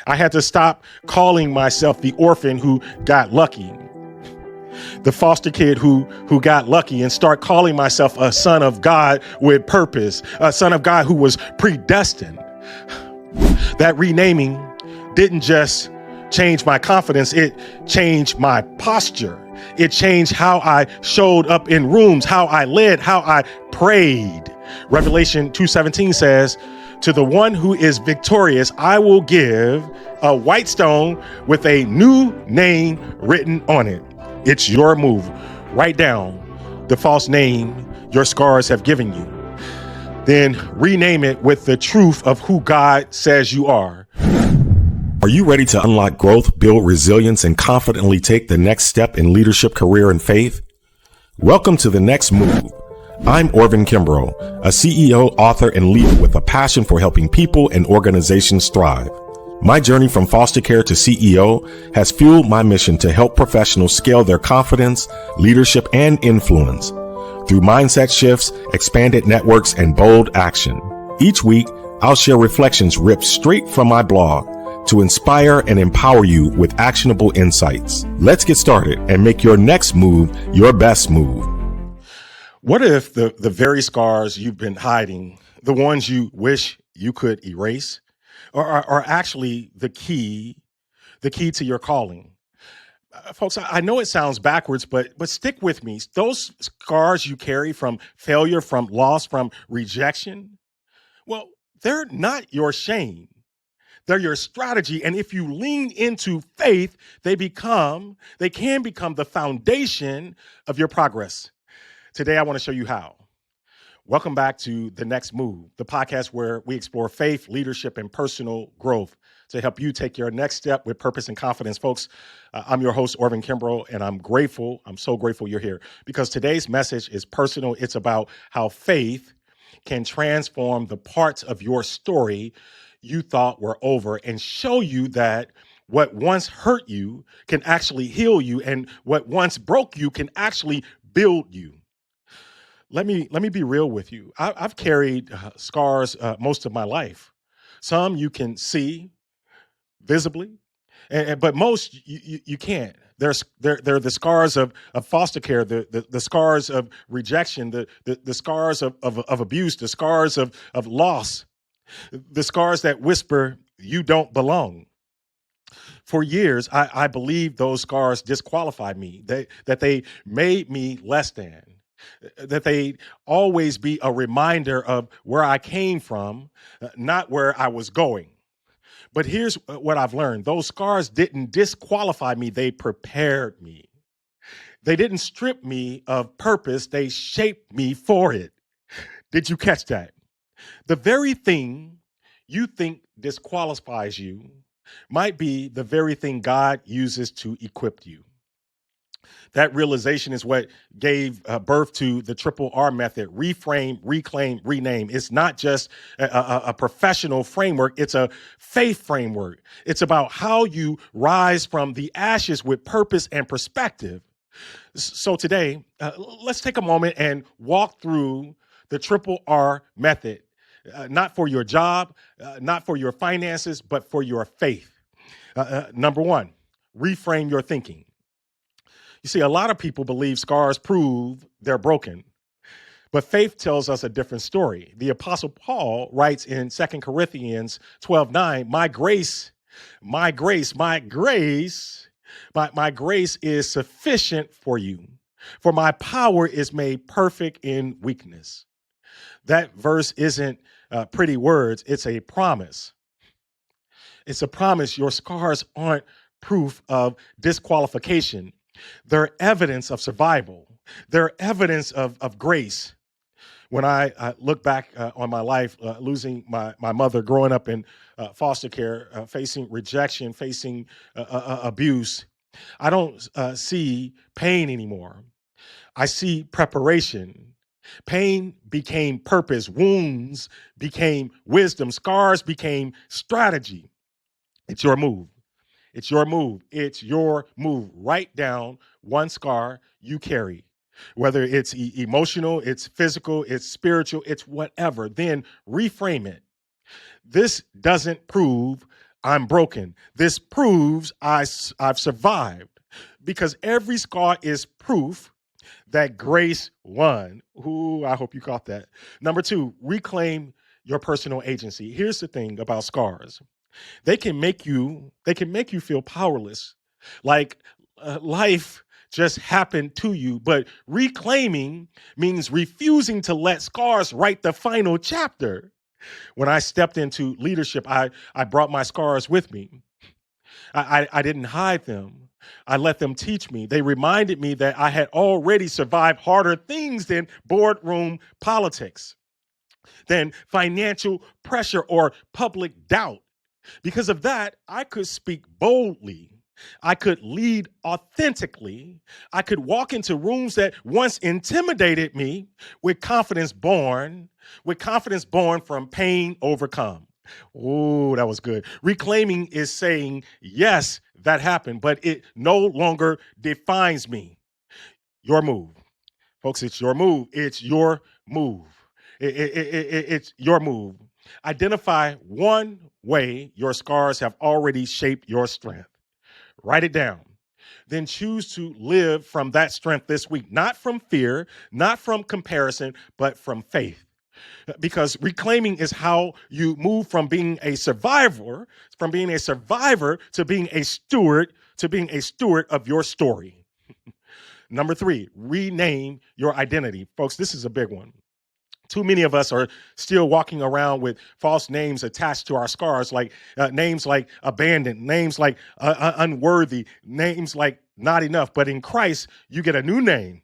I had to stop calling myself the orphan who got lucky, the foster kid who got lucky, and start calling myself a son of God with purpose, a son of God who was predestined. That renaming didn't just change my confidence, it changed my posture. It changed how I showed up in rooms, how I led, how I prayed. Revelation 2:17 says, "To the one who is victorious, I will give a white stone with a new name written on it." It's your move. Write down the false name your scars have given you. Then rename it with the truth of who God says you are. Are you ready to unlock growth, build resilience, and confidently take the next step in leadership, career, and faith? Welcome to The Next Move. I'm Orvin Kimbrough, a CEO, author, and leader with a passion for helping people and organizations thrive. My journey from foster care to CEO has fueled my mission to help professionals scale their confidence, leadership, and influence through mindset shifts, expanded networks, and bold action. Each week, I'll share reflections ripped straight from my blog to inspire and empower you with actionable insights. Let's get started and make your next move your best move. What if the very scars you've been hiding, the ones you wish you could erase, are actually the key to your calling? Folks, I know it sounds backwards, but stick with me. Those scars you carry from failure, from loss, from rejection, well, they're not your shame. They're your strategy. And if you lean into faith, they can become the foundation of your progress. Today, I want to show you how. Welcome back to The Next Move, the podcast where we explore faith, leadership, and personal growth to help you take your next step with purpose and confidence. Folks, I'm your host, Orvin Kimbrough, and I'm so grateful you're here because today's message is personal. It's about how faith can transform the parts of your story you thought were over and show you that what once hurt you can actually heal you, and what once broke you can actually build you. Let me be real with you. I've carried scars most of my life. Some you can see visibly, but most you can't. They're the scars of foster care, the scars of rejection, the scars of abuse, the scars of loss, the scars that whisper you don't belong. For years, I believed those scars disqualified me, that they made me less than, that they'd always be a reminder of where I came from, not where I was going. But here's what I've learned. Those scars didn't disqualify me, they prepared me. They didn't strip me of purpose, they shaped me for it. Did you catch that? The very thing you think disqualifies you might be the very thing God uses to equip you. That realization is what gave birth to the 3R method: reframe, reclaim, rename. It's not just a professional framework, it's a faith framework. It's about how you rise from the ashes with purpose and perspective. So today, let's take a moment and walk through the 3R method, not for your job, not for your finances, but for your faith. Number one, reframe your thinking. You see, a lot of people believe scars prove they're broken, but faith tells us a different story. The Apostle Paul writes in 2 Corinthians 12:9, my grace is sufficient for you, for my power is made perfect in weakness. That verse isn't pretty words, it's a promise. It's a promise. Your scars aren't proof of disqualification. They're evidence of survival. They're evidence of grace. When I look back on my life, losing my mother, growing up in foster care, facing rejection, facing abuse, I don't see pain anymore. I see preparation. Pain became purpose. Wounds became wisdom. Scars became strategy. It's your move. It's your move. It's your move. Write down one scar you carry, whether it's emotional, it's physical, it's spiritual, it's whatever. Then reframe it. This doesn't prove I'm broken. This proves I've survived because every scar is proof that grace won. Ooh, I hope you caught that. Number two, reclaim your personal agency. Here's the thing about scars. They can make you feel powerless. Like life just happened to you, but reclaiming means refusing to let scars write the final chapter. When I stepped into leadership, I brought my scars with me. I didn't hide them. I let them teach me. They reminded me that I had already survived harder things than boardroom politics, than financial pressure or public doubt. Because of that, I could speak boldly. I could lead authentically. I could walk into rooms that once intimidated me with confidence born from pain overcome. Oh, that was good. Reclaiming is saying, yes, that happened, but it no longer defines me. Your move. Folks, it's your move. It's your move. It's your move. Identify one way your scars have already shaped your strength. Write it down. Then choose to live from that strength this week, not from fear, not from comparison, but from faith. Because reclaiming is how you move from being a survivor to being a steward of your story. Number three, rename your identity. Folks, this is a big one. Too many of us are still walking around with false names attached to our scars, like names like abandoned, names like unworthy, names like not enough. But in Christ, you get a new name.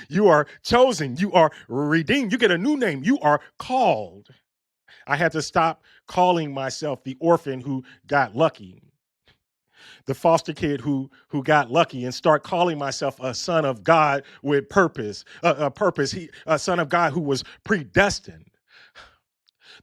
You are chosen. You are redeemed. You get a new name. You are called. I had to stop calling myself the orphan who got lucky, the foster kid who got lucky, and start calling myself a son of God with purpose, a son of God who was predestined.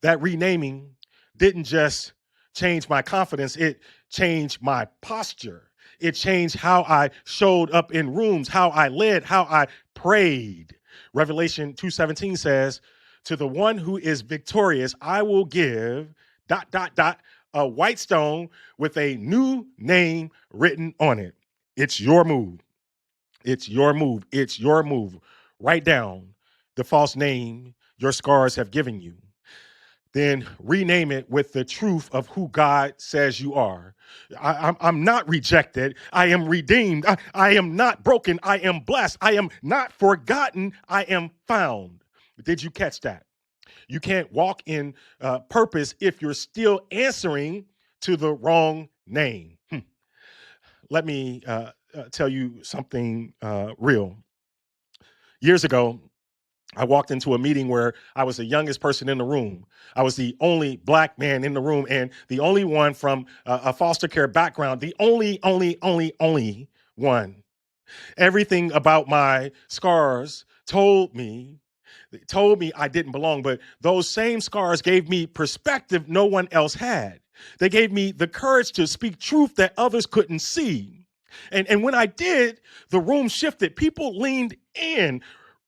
That renaming didn't just change my confidence, it changed my posture. It changed how I showed up in rooms, how I led, how I prayed. Revelation 2:17 says, to the one who is victorious, I will give ... a white stone with a new name written on it. It's your move. It's your move. It's your move. Write down the false name your scars have given you. Then rename it with the truth of who God says you are. I'm not rejected. I am redeemed. I am not broken. I am blessed. I am not forgotten. I am found. Did you catch that? You can't walk in purpose if you're still answering to the wrong name. Let me tell you something real. Years ago, I walked into a meeting where I was the youngest person in the room. I was the only Black man in the room and the only one from a foster care background, the only one. Everything about my scars told me I didn't belong, but those same scars gave me perspective no one else had. They gave me the courage to speak truth that others couldn't see. And when I did, the room shifted. People leaned in.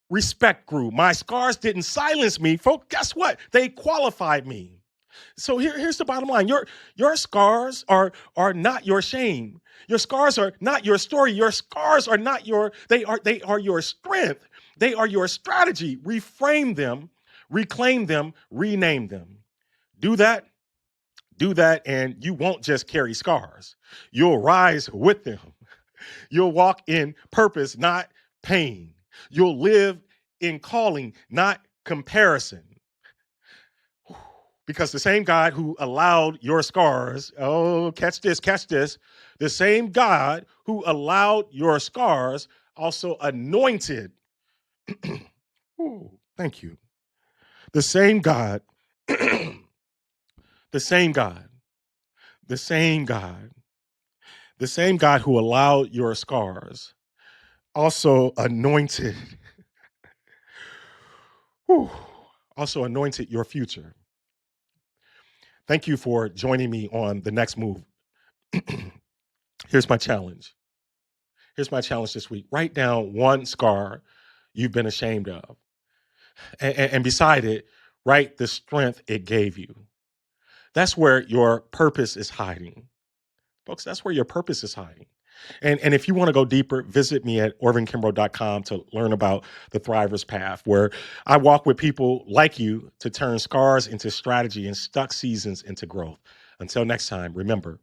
Respect grew. My scars didn't silence me. Folks, guess what? They qualified me. So here's the bottom line. Your scars are not your shame. Your scars are not your story. Your scars are not they are your strength. They are your strategy. Reframe them, reclaim them, rename them. Do that, and you won't just carry scars. You'll rise with them. You'll walk in purpose, not pain. You'll live in calling, not comparison. Because the same God who allowed your scars, oh, catch this, the same God who allowed your scars also anointed. Ooh, thank you. The same God, the same God, the same God, the same God who allowed your scars also anointed, also anointed your future. Thank you for joining me on The Next Move. Here's my challenge. Here's my challenge this week. Write down one scar you've been ashamed of. And beside it, write the strength it gave you. That's where your purpose is hiding. Folks, that's where your purpose is hiding. And if you want to go deeper, visit me at orvinkimbrough.com to learn about the Thrivers Path, where I walk with people like you to turn scars into strategy and stuck seasons into growth. Until next time, remember,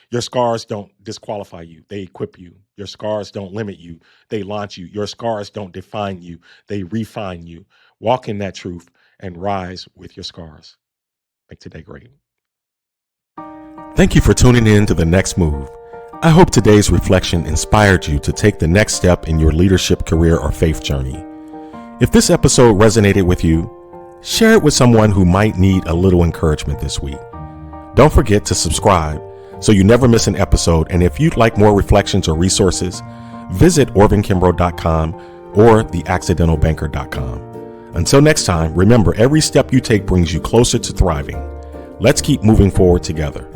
your scars don't disqualify you. They equip you. Your scars don't limit you. They launch you. Your scars don't define you. They refine you. Walk in that truth and rise with your scars. Make today great. Thank you for tuning in to The Next Move. I hope today's reflection inspired you to take the next step in your leadership, career, or faith journey. If this episode resonated with you, share it with someone who might need a little encouragement this week. Don't forget to subscribe so you never miss an episode. And if you'd like more reflections or resources, visit orvinkimbrough.com or theaccidentalbanker.com. Until next time, remember, every step you take brings you closer to thriving. Let's keep moving forward together.